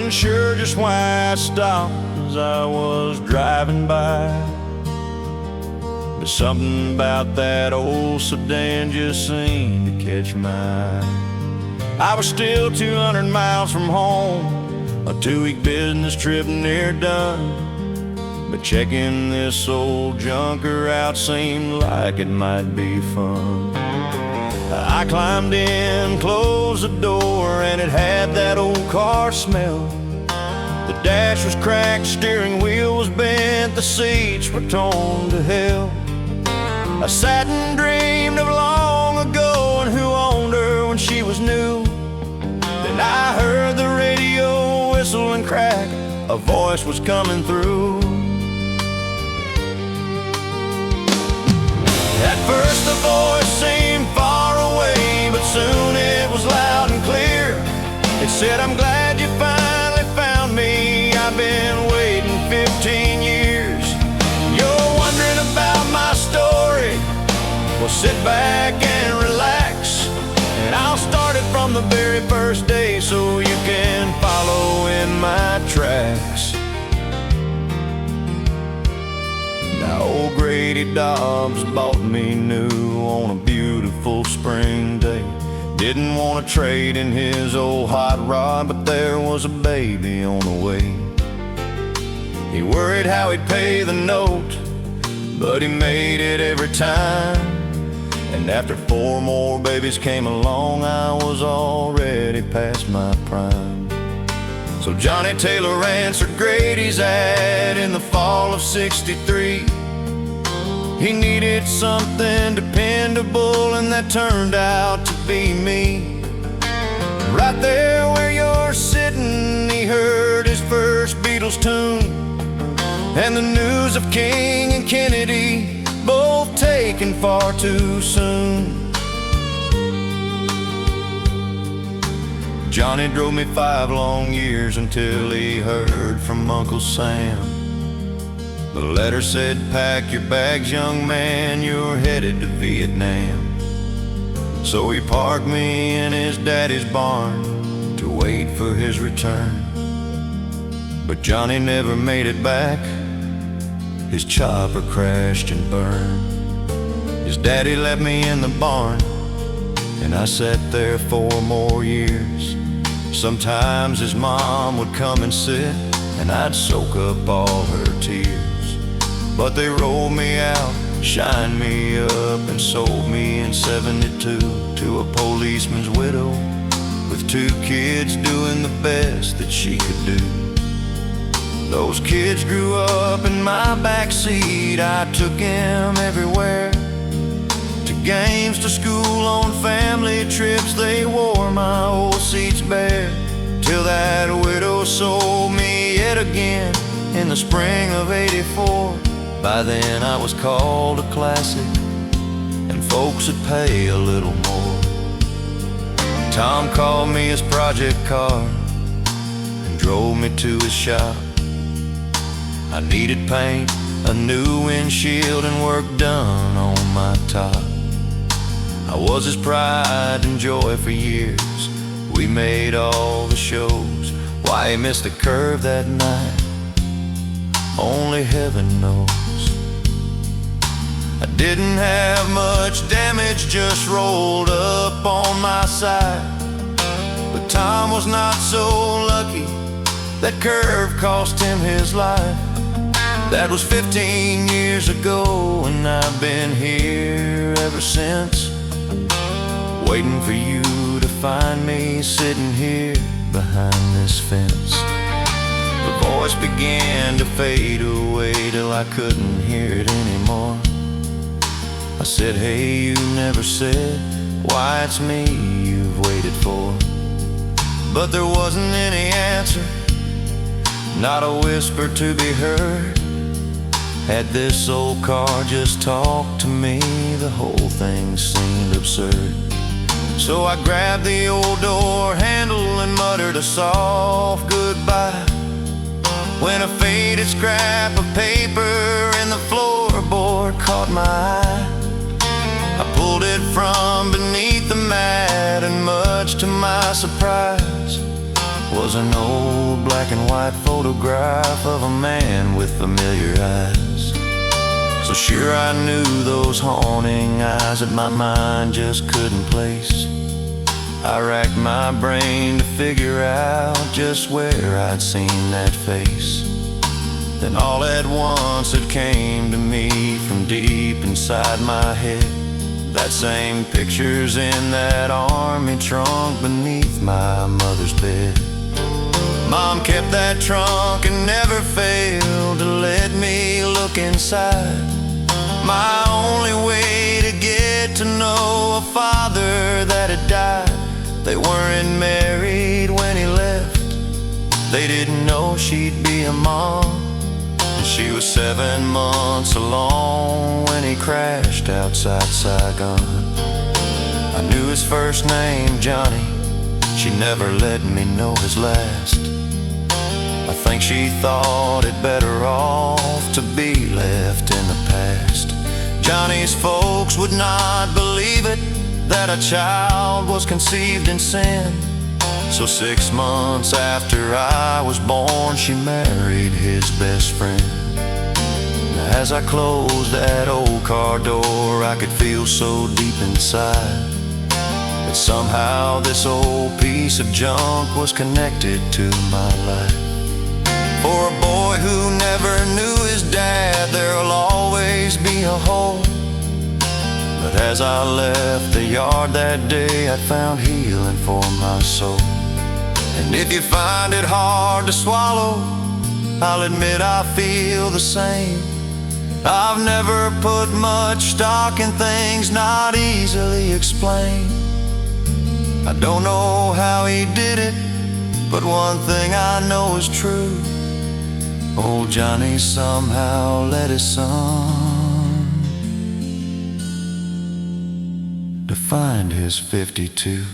Wasn't sure just why I stopped as I was driving by, but something about that old sedan just seemed to catch my eye. I was still 200 miles from home, a 2-week business trip near done, but checking this old junker out seemed like it might be fun. I climbed in, closed the door, and it had that old car smell. The dash was cracked, steering wheel was bent, the seats were torn to hell. I sat and dreamed of long ago and who owned her when she was new. Then I heard the radio whistle and crack, a voice was coming through. At first the voice seemed far away, but soon it was loud and clear. It said, "I'm glad you finally found me. I've been waiting 15 years. You're wondering about my story? Well, sit back and relax, and I'll start it from the very first day so you can follow in my tracks." Now old Grady Dobbs bought me new on a beautiful spring day. Didn't want to trade in his old hot rod, but there was a baby on the way. He worried how he'd pay the note, but he made it every time. And after 4 more babies came along, I was already past my prime. So Johnny Taylor answered Grady's ad in the fall of '63. He needed something dependable, and that turned out to be me. Right there where you're sitting, he heard his first Beatles tune, and the news of King and Kennedy both taken far too soon. Johnny drove me 5 long years until he heard from Uncle Sam. The letter said, "Pack your bags, young man, you're headed to Vietnam." So he parked me in his daddy's barn to wait for his return. But Johnny never made it back. His chopper crashed and burned. His daddy left me in the barn, and I sat there 4 more years. Sometimes his mom would come and sit, and I'd soak up all her tears. But they rolled me out, shined me up, and sold me in '72 to a policeman's widow with 2 kids doing the best that she could do. Those kids grew up in my backseat. I took them everywhere, to games, to school, on family trips. They wore my old seats bare, till that widow sold me yet again in the spring of '84. By then I was called a classic, and folks would pay a little more. Tom called me his project car and drove me to his shop. I needed paint, a new windshield, and work done on my top. I was his pride and joy for years. We made all the shows. Why he missed the curve that night, only heaven knows. I didn't have much damage, just rolled up on my side. But Tom was not so lucky, that curve cost him his life. That was 15 years ago, and I've been here ever since, waiting for you to find me sitting here behind this fence. The voice began to fade away till I couldn't hear it anymore. I said, "Hey, you never said why it's me you've waited for." But there wasn't any answer, not a whisper to be heard. Had this old car just talked to me, the whole thing seemed absurd. So I grabbed the old door handle and muttered a soft goodbye, when a faded scrap of paper in the floorboard caught my eye. I pulled it from beneath the mat, and much to my surprise, was an old black and white photograph of a man with familiar eyes. So sure I knew those haunting eyes that my mind just couldn't place. I racked my brain to figure out just where I'd seen that face. Then all at once it came to me from deep inside my head. That same picture's in that army trunk beneath my mother's bed. Mom kept that trunk and never failed to let me look inside. My only way to get to know a father that had died. They weren't married when he left. They didn't know she'd be a mom. And she was 7 months along when he crashed outside Saigon. I knew his first name, Johnny. She never let me know his last. I think she thought it better off to be left in the past. Johnny's folks would not believe it, that a child was conceived in sin. So 6 months after I was born, she married his best friend. Now, as I closed that old car door, I could feel so deep inside that somehow this old piece of junk was connected to my life. For a boy who never knew his dad, there'll always be a hole. But as I left the yard that day, I found healing for my soul. And if you find it hard to swallow, I'll admit I feel the same. I've never put much stock in things not easily explained. I don't know how he did it, but one thing I know is true. Old Johnny somehow let his son to find his 52.